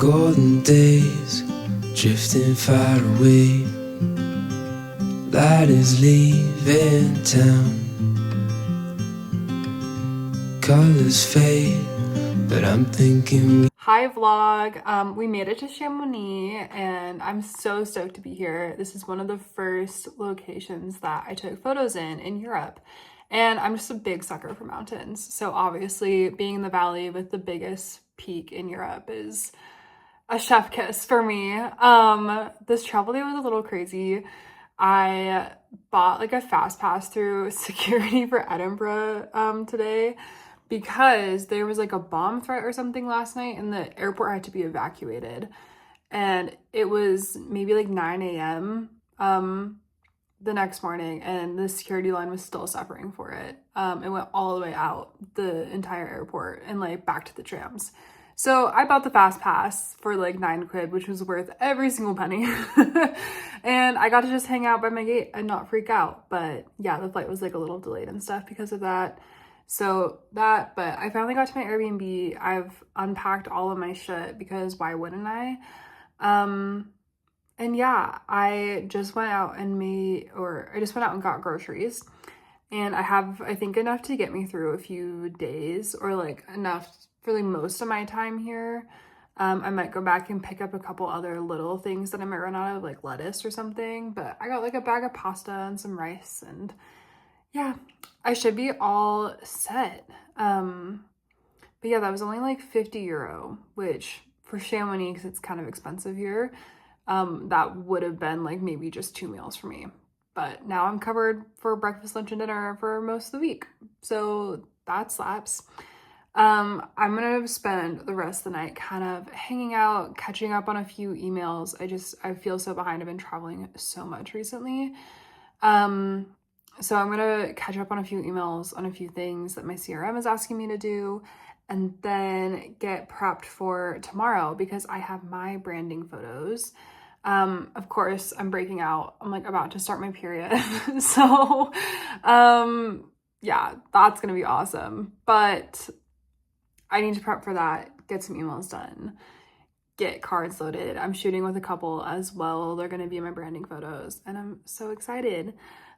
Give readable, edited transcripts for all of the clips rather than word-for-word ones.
golden days drifting far away. Light is leaving town. Colors fade, but I'm thinking. Hi vlog. We made it to Chamonix and I'm so stoked to be here. This is one of the first locations that I took photos in Europe. And I'm just a big sucker for mountains. So obviously being in the valley with the biggest peak in Europe is a chef kiss for me. This travel day was a little crazy. I bought like a fast pass through security for Edinburgh today because there was like a bomb threat or something last night and the airport had to be evacuated. And it was maybe like 9 a.m. The next morning and the security line was still suffering for it. It went all the way out the entire airport and like back to the trams. So I bought the fast pass for like 9 quid, which was worth every single penny. And I got to just hang out by my gate and not freak out. But yeah, the flight was like a little delayed and stuff because of that. So that, but I finally got to my Airbnb. I've unpacked all of my shit because why wouldn't I? And yeah, I just went out and got groceries. And I have, I think, enough to get me through a few days, or like enough for like most of my time here. I might go back and pick up a couple other little things that I might run out of, like lettuce or something. But I got like a bag of pasta and some rice, and yeah, I should be all set. But yeah, that was only like 50 euro, which for Chamonix, because it's kind of expensive here, that would have been like maybe just 2 meals for me. But now I'm covered for breakfast, lunch, and dinner for most of the week. So that slaps. I'm gonna spend the rest of the night kind of hanging out, catching up on a few emails. I feel so behind. I've been traveling so much recently. So I'm gonna catch up on a few emails on a few things that my CRM is asking me to do, and then get prepped for tomorrow because I have my branding photos. Of course, I'm breaking out. I'm like about to start my period. So, yeah, that's gonna be awesome. But I need to prep for that, get some emails done, get cards loaded. I'm shooting with a couple as well. They're gonna be my branding photos, and I'm so excited.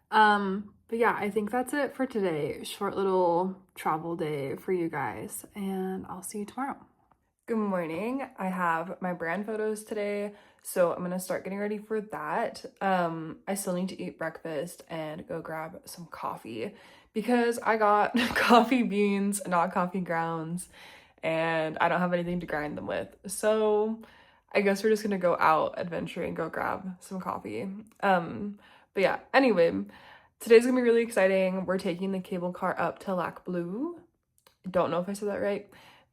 But yeah, I think that's it for today. Short little travel day for you guys, and I'll see you tomorrow. Good morning. I have my brand photos today, so I'm gonna start getting ready for that. I still need to eat breakfast and go grab some coffee because I got coffee beans, not coffee grounds, and I don't have anything to grind them with. So I guess we're just gonna go out adventuring and go grab some coffee. But yeah, anyway, today's gonna be really exciting. We're taking the cable car up to Lac Bleu. Don't know if I said that right.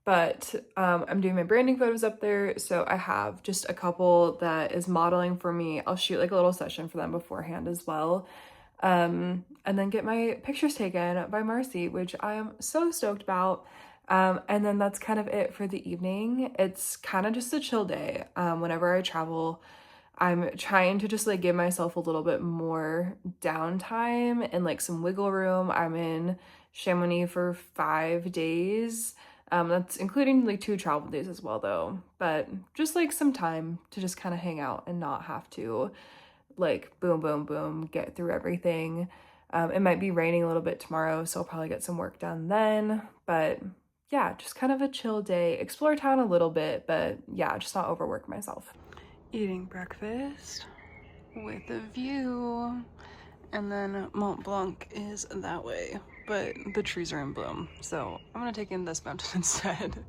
But I'm doing my branding photos up there, so I have just a couple that is modeling for me. I'll shoot like a little session for them beforehand as well, and then get my pictures taken by Marcy, which I am so stoked about. And then that's kind of it for the evening. It's kind of just a chill day. Whenever I travel, I'm trying to just like give myself a little bit more downtime and like some wiggle room. I'm in Chamonix for 5 days. That's including like 2 travel days as well though, but just like some time to just kind of hang out and not have to like boom, boom, boom, get through everything. It might be raining a little bit tomorrow, so I'll probably get some work done then, but yeah, just kind of a chill day, explore town a little bit, but yeah, just not overwork myself. Eating breakfast with a view, and then Mont Blanc is that way, but the trees are in bloom, so I'm gonna take in this mountain instead.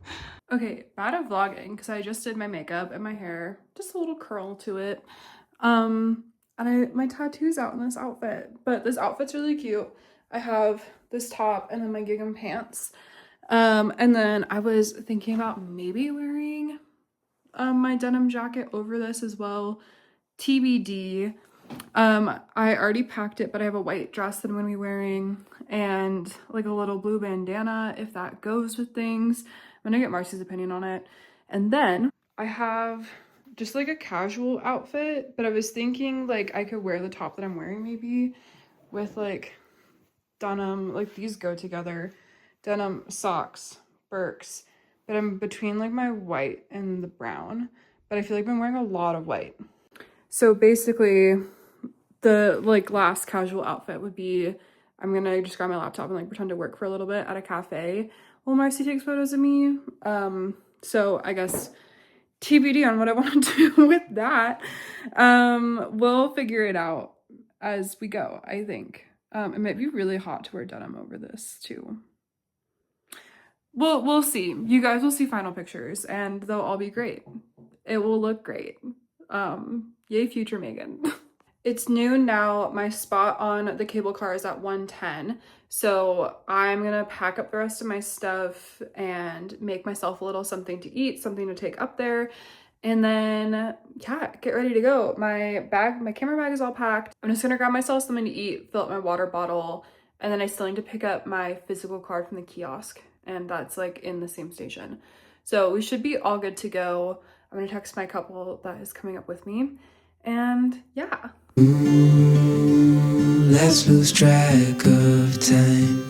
Okay, bad at vlogging because I just did my makeup and my hair, just a little curl to it. And my tattoo's out in this outfit, but this outfit's really cute. I have this top and then my gingham pants. And then I was thinking about maybe wearing my denim jacket over this as well. TBD. I already packed it, but I have a white dress that I'm gonna be wearing and like a little blue bandana if that goes with things. I'm gonna get Marcy's opinion on it. And then I have just like a casual outfit, but I was thinking like I could wear the top that I'm wearing maybe with like denim, like these go together. Denim socks, Birks, but I'm between like my white and the brown, but I feel like I'm wearing a lot of white. So basically the like last casual outfit would be, I'm gonna just grab my laptop and like pretend to work for a little bit at a cafe while Marcy takes photos of me. So I guess TBD on what I want to do with that. We'll figure it out as we go, I think. It might be really hot to wear denim over this too. We'll see. You guys will see final pictures and they'll all be great. It will look great. Yay, future Megan. It's noon now. My spot on the cable car is at 1:10. So I'm gonna pack up the rest of my stuff and make myself a little something to eat, something to take up there. And then, yeah, get ready to go. My camera bag is all packed. I'm just gonna grab myself something to eat, fill up my water bottle, and then I still need to pick up my physical card from the kiosk. And that's like in the same station. So we should be all good to go. I'm gonna text my couple that is coming up with me. And yeah. Let's lose track of time.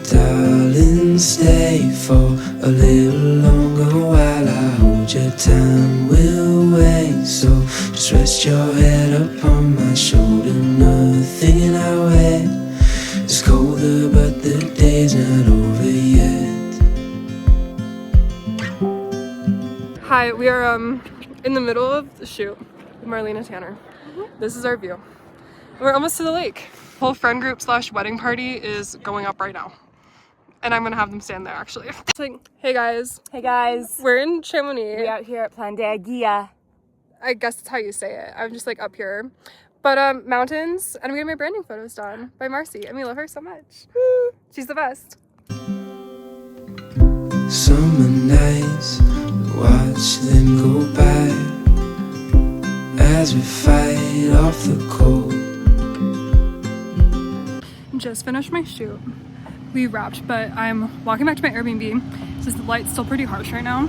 Darling, stay for a little longer while I hold your time. We'll wait, so just rest your head upon my shoulder. Nothing in our way is colder, but the day's not over yet. Hi, we are in the middle of the shoot with Marlena Tanner. This is our view. We're almost to the lake. Whole friend group / wedding party is going up right now. And I'm gonna have them stand there actually. It's like, hey guys. Hey guys. We're in Chamonix. We're out here at Plan de Aguilla. I guess that's how you say it. I'm just like up here. But mountains, and I'm getting my branding photos done by Marcy. And we love her so much. Woo. She's the best. Summer nights, watch them go by as we fight off the cold. Just finished my shoot. We wrapped, but I'm walking back to my Airbnb since the light's still pretty harsh right now,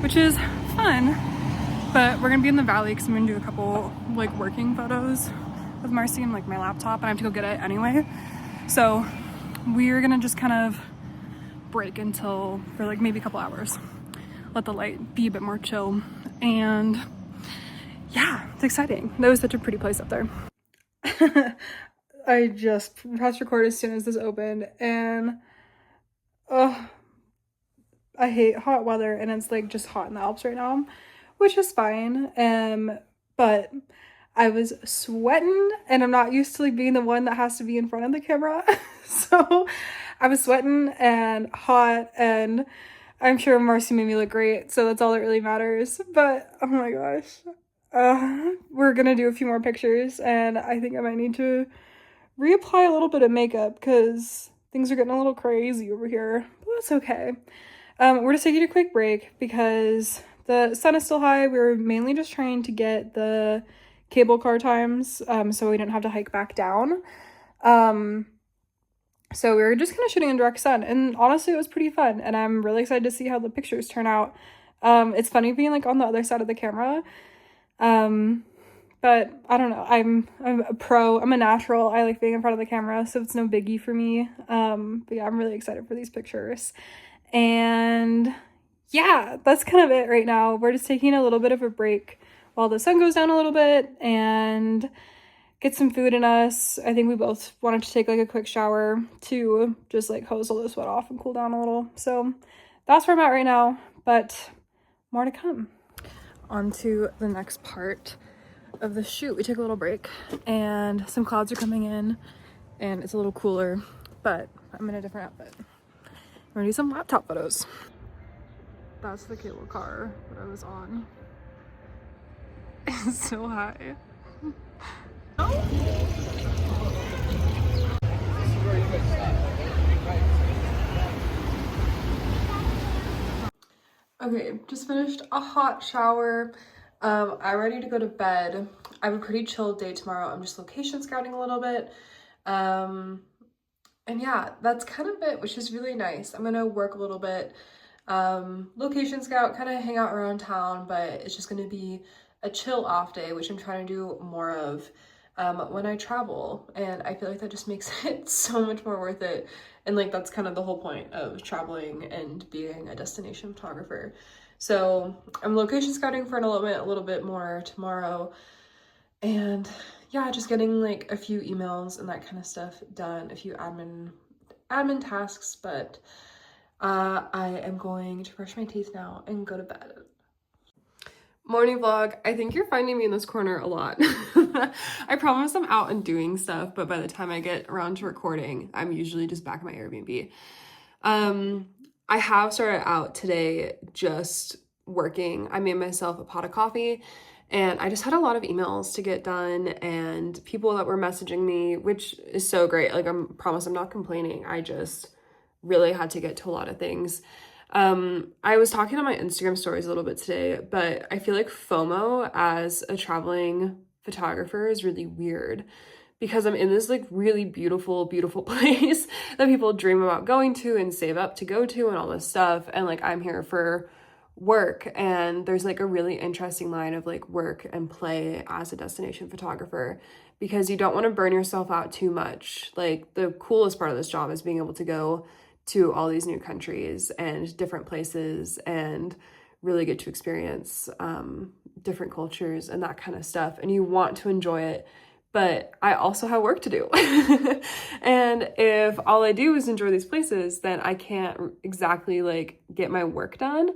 which is fun. But we're gonna be in the valley because I'm gonna do a couple like working photos with Marcy and like my laptop, and I have to go get it anyway. So we're gonna just kind of break until for like maybe a couple hours, let the light be a bit more chill, and yeah, it's exciting. That was such a pretty place up there. I just pressed record as soon as this opened, and I hate hot weather, and it's like just hot in the Alps right now, which is fine. But I was sweating, and I'm not used to like being the one that has to be in front of the camera. So I was sweating and hot, and I'm sure Marcy made me look great, so that's all that really matters. But oh my gosh, we're gonna do a few more pictures, and I think I might need to reapply a little bit of makeup because things are getting a little crazy over here, but that's okay. We're just taking a quick break because the sun is still high. We were mainly just trying to get the cable car times so we didn't have to hike back down. So we were just kind of shooting in direct sun, and honestly it was pretty fun, and I'm really excited to see how the pictures turn out. It's funny being like on the other side of the camera. But I don't know, I'm a pro, I'm a natural, I like being in front of the camera, so it's no biggie for me. But yeah, I'm really excited for these pictures. And yeah, that's kind of it right now. We're just taking a little bit of a break while the sun goes down a little bit and get some food in us. I think we both wanted to take like a quick shower to just like hose all the sweat off and cool down a little. So that's where I'm at right now, but more to come. On to the next part of the shoot. We took a little break and some clouds are coming in and it's a little cooler, but I'm in a different outfit. I'm gonna do some laptop photos. That's the cable car that I was on. It's so high. Okay, just finished a hot shower. I'm ready to go to bed. I have a pretty chill day tomorrow. I'm just location scouting a little bit. And yeah, that's kind of it, which is really nice. I'm gonna work a little bit, location scout, kind of hang out around town, but it's just gonna be a chill off day, which I'm trying to do more of. when I travel, and I feel like that just makes it so much more worth it. And like that's kind of the whole point of traveling and being a destination photographer. So I'm location scouting for an elopement a little bit more tomorrow, and yeah, just getting like a few emails and that kind of stuff done, a few admin tasks, but I am going to brush my teeth now and go to bed. Morning vlog. I think you're finding me in this corner a lot. I promise I'm out and doing stuff, but by the time I get around to recording, I'm usually just back at my Airbnb. I have started out today just working. I made myself a pot of coffee, and I just had a lot of emails to get done and people that were messaging me, which is so great. Like, I promise I'm not complaining. I just really had to get to a lot of things. I was talking on my Instagram stories a little bit today, but I feel like FOMO as a traveling photographer is really weird because I'm in this like really beautiful place that people dream about going to and save up to go to and all this stuff. And like, I'm here for work, and there's like a really interesting line of like work and play as a destination photographer, because you don't want to burn yourself out too much. Like, the coolest part of this job is being able to go to all these new countries and different places and really get to experience different cultures and that kind of stuff. And you want to enjoy it, but I also have work to do. And if all I do is enjoy these places, then I can't exactly like get my work done.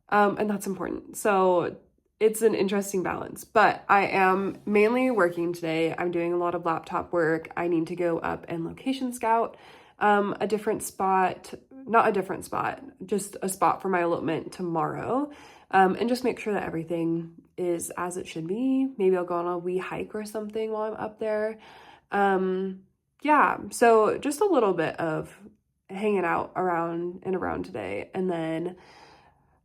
And that's important. So it's an interesting balance, but I am mainly working today. I'm doing a lot of laptop work. I need to go up and location scout a different spot, not a different spot, just a spot for my elopement tomorrow, and just make sure that everything is as it should be. Maybe I'll go on a wee hike or something while I'm up there. Yeah, so just a little bit of hanging out around today, and then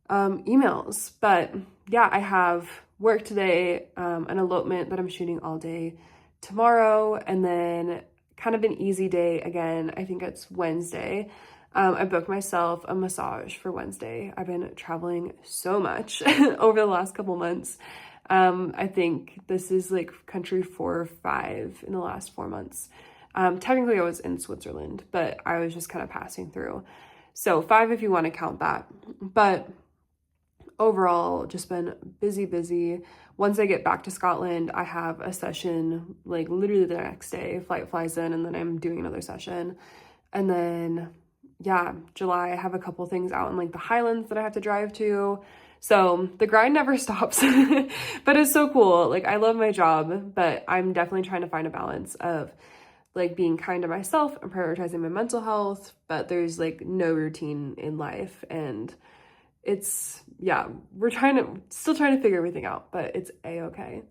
emails. But yeah, I have work today, an elopement that I'm shooting all day tomorrow, and then kind of an easy day again. I think it's Wednesday. I booked myself a massage for Wednesday. I've been traveling so much over the last couple months. I think this is like country 4 or 5 in the last 4 months. Technically I was in Switzerland, but I was just kind of passing through. So 5 if you want to count that. But overall, just been busy. Once I get back to Scotland, I have a session like literally the next day. Flight flies in, and then I'm doing another session. And then yeah, July I have a couple things out in like the Highlands that I have to drive to. So the grind never stops. But it's so cool. Like, I love my job, but I'm definitely trying to find a balance of like being kind to myself and prioritizing my mental health, but there's like no routine in life. And it's, yeah, we're still trying to figure everything out, but it's a-okay.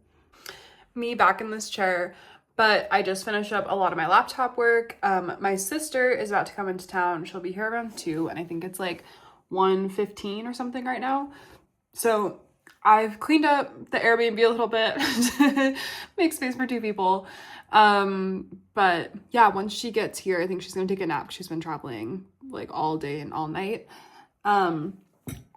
Me back in this chair, but I just finished up a lot of my laptop work. My sister is about to come into town. She'll be here around 2, and I think it's like 1:15 or something right now. So I've cleaned up the Airbnb a little bit to make space for 2 people. But yeah, once she gets here, I think she's gonna take a nap. She's been traveling like all day and all night.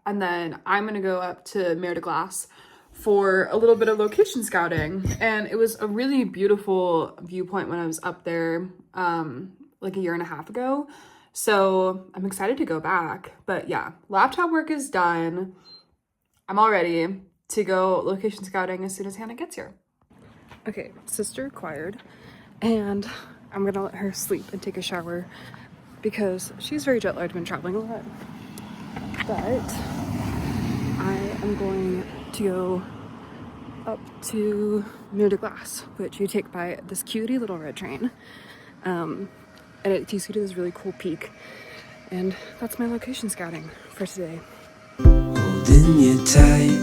And then I'm gonna go up to Mer de Glace for a little bit of location scouting. And it was a really beautiful viewpoint when I was up there like a year and a half ago. So I'm excited to go back. But yeah, laptop work is done. I'm all ready to go location scouting as soon as Hannah gets here. Okay, sister acquired, and I'm gonna let her sleep and take a shower because she's very jet lagged, been traveling a lot. But I am going to go up to Mer de Glace, which you take by this cutie little red train. And it takes you to this really cool peak. And that's my location scouting for today. Holding you tight,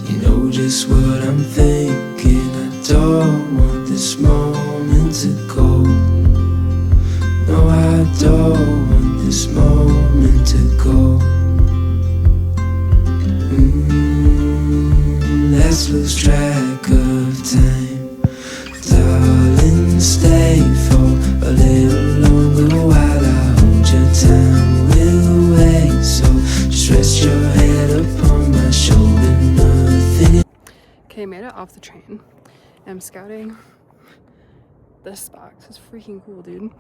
you know just what I'm thinking. I don't want this moment to go. No, I don't want this moment to go. Let's lose track of time, darling, stay for a little longer while I hold your time. We'll wait, so just rest your head upon my shoulder. Nothing. Okay, made it off the train. I'm scouting this spot because it's freaking cool, dude.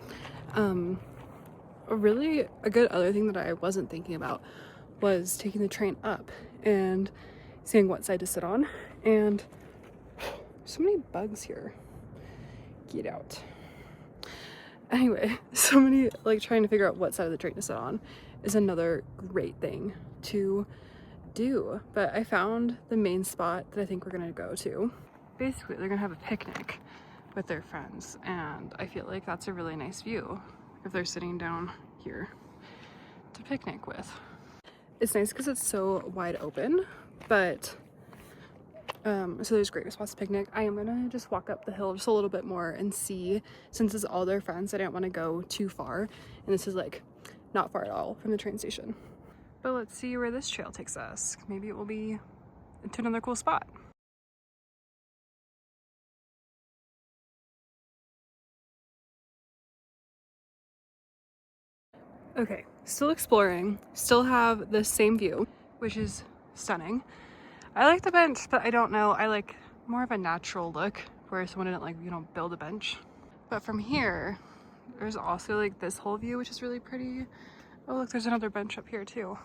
A good other thing that I wasn't thinking about was taking the train up and seeing what side to sit on. And so many bugs here. Get out. Anyway, so many, like, trying to figure out what side of the train to sit on is another great thing to do. But I found the main spot that I think we're gonna go to. Basically, they're gonna have a picnic with their friends, and I feel like that's a really nice view if they're sitting down here to picnic with. It's nice because it's so wide open, but so there's great spots to picnic. I am gonna just walk up the hill just a little bit more and see, since it's all their friends, I didn't want to go too far, and this is like not far at all from the train station. But let's see where this trail takes us. Maybe it will be to another cool spot. Okay, still exploring, still have the same view, which is stunning. I like the bench, but I don't know, I like more of a natural look where someone didn't, like, you know, build a bench. But from here, there's also like this whole view, which is really pretty. Oh look, there's another bench up here too.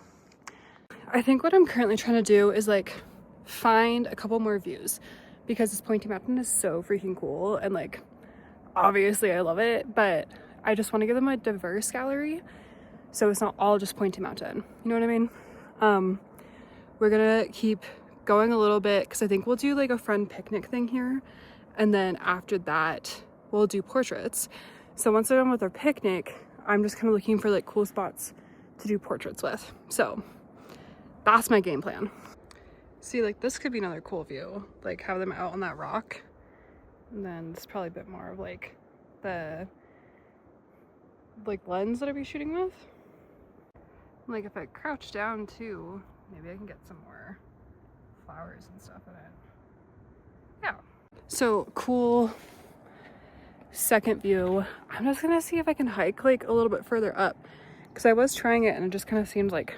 I think what I'm currently trying to do is like find a couple more views because this pointy mountain is so freaking cool, and like obviously I love it, but I just want to give them a diverse gallery so it's not all just pointy mountain, you know what I mean? We're gonna keep going a little bit because I think we'll do like a friend picnic thing here, and then after that we'll do portraits. So once they're done with their picnic, I'm just kind of looking for like cool spots to do portraits with. So that's my game plan. See, like this could be another cool view, like have them out on that rock, and then it's probably a bit more of like the like lens that I'd be shooting with. Like if I crouch down too, maybe I can get some more flowers and stuff in it. Yeah. So cool second view. I'm just gonna see if I can hike like a little bit further up because I was trying it and it just kind of seemed like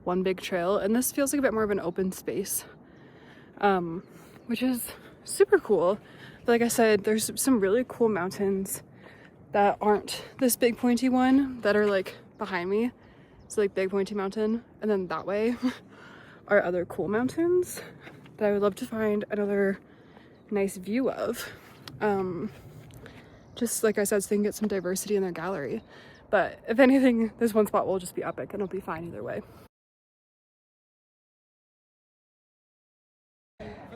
one big trail, and this feels like a bit more of an open space, which is super cool. But like I said, there's some really cool mountains that aren't this big pointy one that are like behind me. So like Big Pointy Mountain, and then that way are other cool mountains that I would love to find another nice view of. Just like I said, so they can get some diversity in their gallery. But if anything, this one spot will just be epic and it'll be fine either way.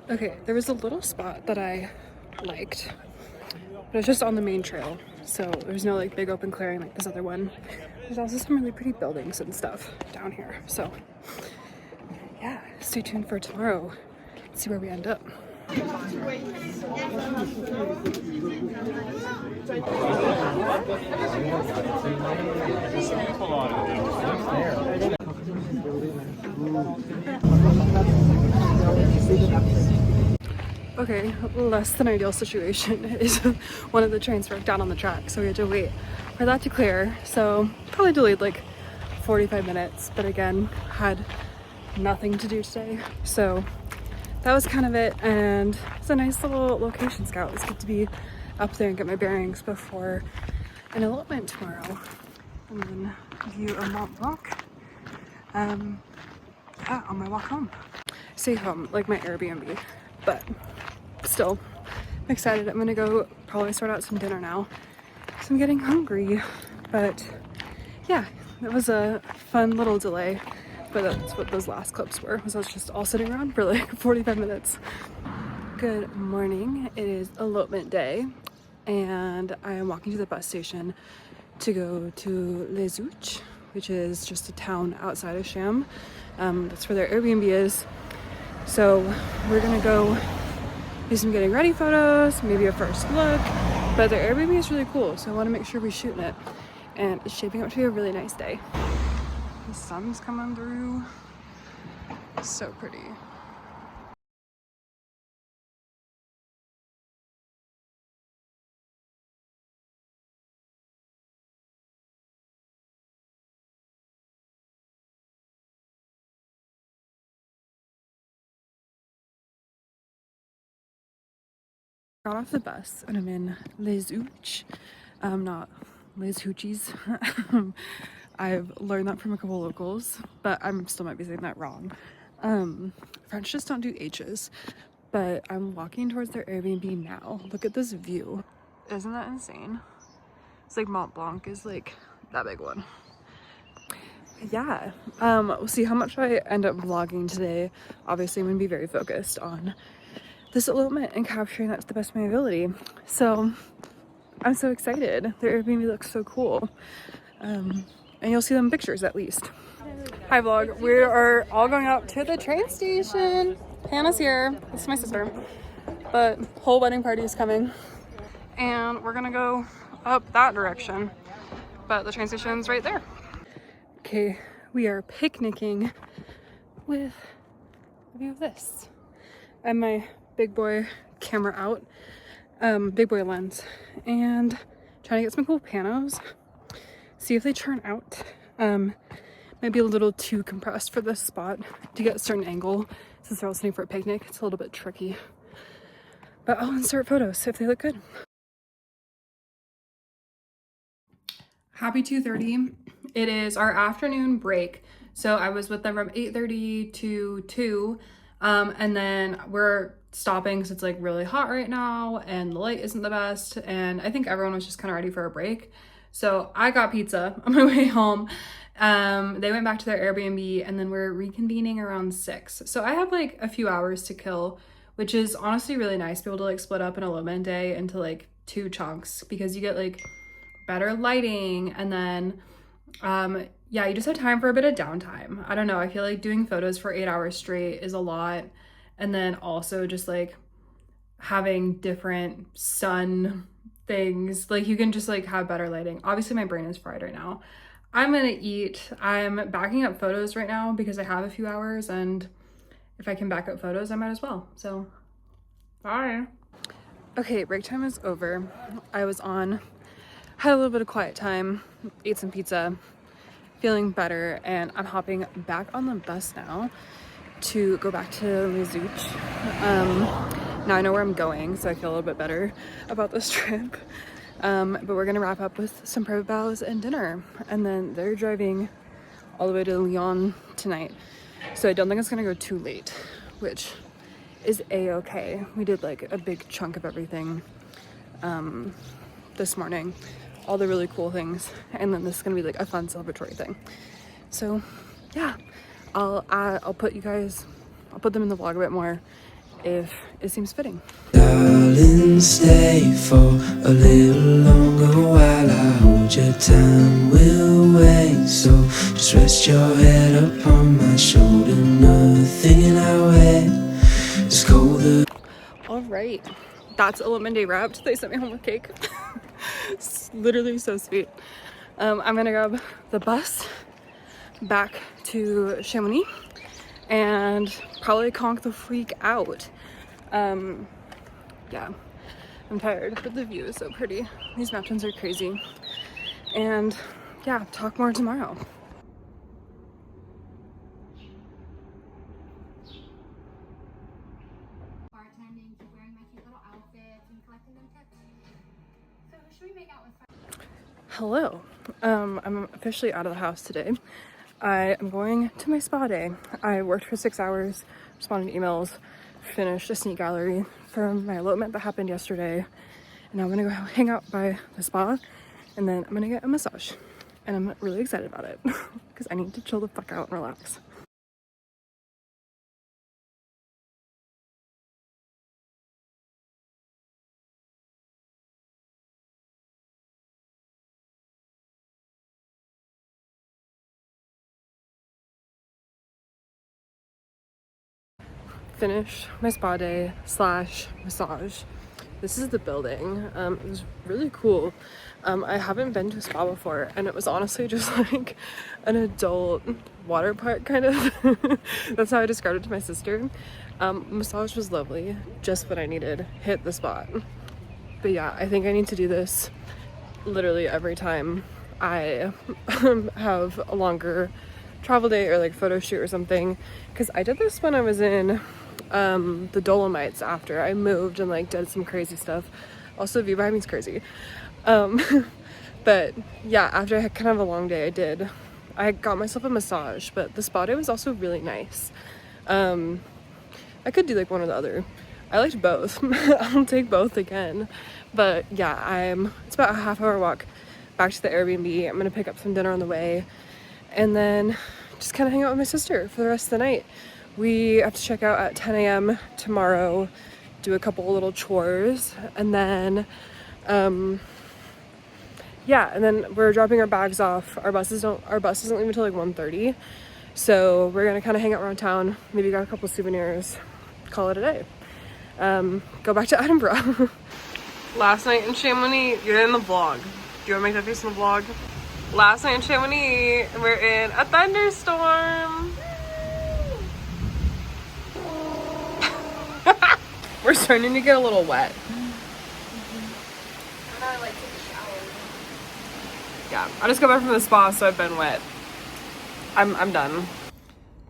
Okay, there was a little spot that I liked, but it's just on the main trail, so there's no like big open clearing like this other one. There's also some really pretty buildings and stuff down here, so yeah, stay tuned for tomorrow. See where we end up. Okay, less than ideal situation is one of the trains broke down on the track, so we had to wait for that to clear. So probably delayed like 45 minutes, but again, had nothing to do today. So that was kind of it, and it's a nice little location scout. It's good to be up there and get my bearings before an elopement tomorrow. And then view of Mont Blanc on my walk home. Say home, like my Airbnb, but still, I'm excited. I'm gonna go probably sort out some dinner now because I'm getting hungry. But yeah, it was a fun little delay, but that's what those last clips were, was us just all sitting around for like 45 minutes. Good morning. It is elopement day, and I am walking to the bus station to go to Les Ouches, which is just a town outside of Cham. That's where their Airbnb is. So we're gonna go do some getting ready photos, maybe a first look, but their Airbnb is really cool, so I want to make sure we shoot in it, and it's shaping up to be a really nice day. The sun's coming through, so pretty. Got off the bus and I'm in Les Hooch. Not Les Hoochies. I've learned that from a couple locals, but I'm still might be saying that wrong. French just don't do H's, but I'm walking towards their Airbnb now. Look at this view. Isn't that insane? It's like Mont Blanc is like that big one. Yeah, we'll see how much I end up vlogging today. Obviously I'm gonna be very focused on this elopement and capturing that to the best of my ability. So I'm so excited. Their Airbnb looks so cool. And you'll see them in pictures at least. Hi vlog, we are all going up to the train station. Hannah's here, this is my sister, but whole wedding party is coming. And we're gonna go up that direction, but the train station's right there. Okay, we are picnicking with a view of this. And my big boy camera out, big boy lens, and trying to get some cool panos, see if they turn out. Might be a little too compressed for this spot to get a certain angle since they're all sitting for a picnic. It's a little bit tricky, but I'll insert photos if they look good. Happy 2:30. It is our afternoon break. So I was with them from 8:30 to 2. And then we're stopping because it's like really hot right now and the light isn't the best. And I think everyone was just kind of ready for a break. So I got pizza on my way home. They went back to their Airbnb and then we're reconvening around 6. So I have like a few hours to kill, which is honestly really nice to be able to like split up an elopement day into like 2 chunks because you get like better lighting and then yeah, you just have time for a bit of downtime. I don't know, I feel like doing photos for 8 hours straight is a lot, and then also just like having different sun things, like you can just like have better lighting. Obviously my brain is fried right now. I'm gonna eat. I'm backing up photos right now because I have a few hours, and if I can back up photos I might as well. So bye. Okay, break time is over. I was on, had a little bit of quiet time, ate some pizza, feeling better, and I'm hopping back on the bus now to go back to Les Hooch. Now I know where I'm going, so I feel a little bit better about this trip. But we're gonna wrap up with some private bows and dinner, and then they're driving all the way to Lyon tonight. So I don't think it's gonna go too late, which is a-okay. We did like a big chunk of everything this morning, all the really cool things, and then this is gonna be like a fun celebratory thing. So yeah, I'll put them in the vlog a bit more if it seems fitting. Darling, stay for a little longer while I hold your time. We'll wait, so just rest your head upon my shoulder. Nothing in our way is colder. All right, that's elopement day wrapped. They sent me home with cake. It's literally so sweet. I'm gonna grab the bus back to Chamonix and probably conk the freak out. Yeah, I'm tired, but the view is so pretty. These mountains are crazy. And yeah, talk more tomorrow. Bartending, keep wearing my cute little outfits, and collecting them tips. So who should we make out with? Hello. I'm officially out of the house today. I am going to my spa day. I worked for 6 hours, responded to emails, finished a sneak gallery from my elopement that happened yesterday, and now I'm gonna go hang out by the spa, and then I'm gonna get a massage, and I'm really excited about it because I need to chill the fuck out and relax. Finished my spa day slash massage. This is the building. It was really cool. I haven't been to a spa before, and it was honestly just like an adult water park kind of. That's how I described it to my sister. Massage was lovely, just what I needed. Hit the spot. But yeah, I think I need to do this literally every time I have a longer travel day or like photo shoot or something, because I did this when I was in the Dolomites after I moved and like did some crazy stuff. Also, view behind me is crazy. But yeah, after I had kind of a long day, I got myself a massage, but the spa day was also really nice. I could do like one or the other. I liked both. I'll take both again. But yeah, it's about a half-hour walk back to the Airbnb. I'm gonna pick up some dinner on the way and then just kind of hang out with my sister for the rest of the night. We have to check out at 10 a.m. tomorrow, do a couple little chores, and then yeah, and then we're dropping our bags off. Our bus isn't leaving until like 1:30. So we're gonna kind of hang out around town, maybe got a couple souvenirs, call it a day. Go back to Edinburgh. Last night in Chamonix, you're in the vlog. Do you wanna make that face in the vlog? Last night in Chamonix, we're in a thunderstorm. We're starting to get a little wet. Yeah, I just got back from the spa, so I've been wet. I'm done.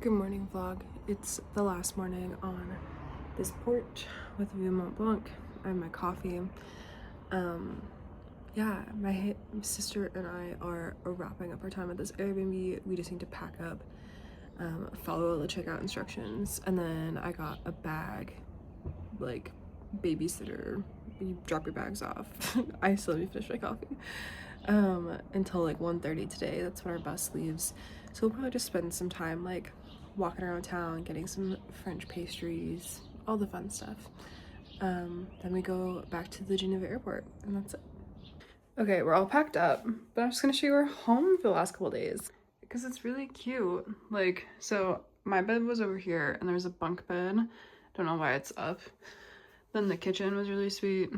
Good morning, vlog. It's the last morning on this porch with view Mont Blanc. I have my coffee. Yeah, my sister and I are wrapping up our time at this Airbnb. We just need to pack up, follow the checkout instructions, and then I got a bag, like babysitter. You drop your bags off. I still need to finish my coffee. Until like 1:30 today. That's when our bus leaves. So we'll probably just spend some time like walking around town, getting some French pastries, all the fun stuff. Then we go back to the Geneva airport, and that's it. Okay, we're all packed up, but I'm just gonna show you our home for the last couple days because it's really cute. Like, so my bed was over here and there's a bunk bed. Don't know why it's up. Then the kitchen was really sweet.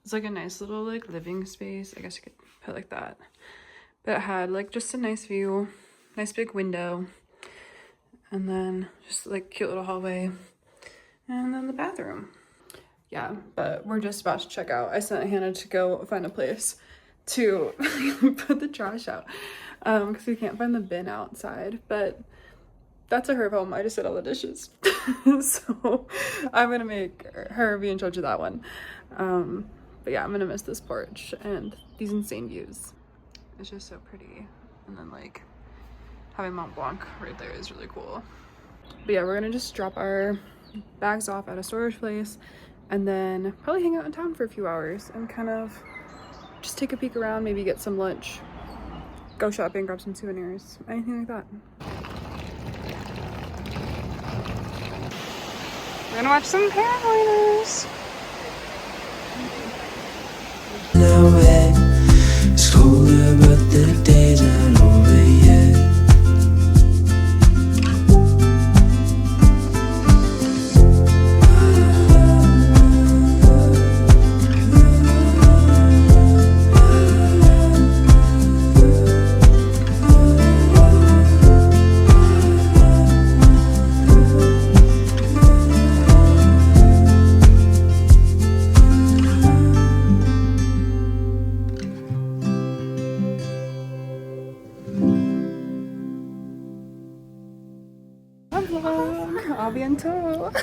It's like a nice little like living space. I guess you could put it like that. But it had like just a nice view, nice big window, and then just like cute little hallway, and then the bathroom. Yeah, but we're just about to check out. I sent Hannah to go find a place to put the trash out because we can't find the bin outside, but that's her problem. I just did all the dishes. So I'm gonna make her be in charge of that one. But yeah, I'm gonna miss this porch and these insane views. It's just so pretty. And then like having Mont Blanc right there is really cool. But yeah, we're gonna just drop our bags off at a storage place and then probably hang out in town for a few hours and kind of just take a peek around, maybe get some lunch, go shopping, grab some souvenirs, anything like that. We're gonna watch some paragliders. Norway, it's colder, but the days aren't over yet. A bientôt.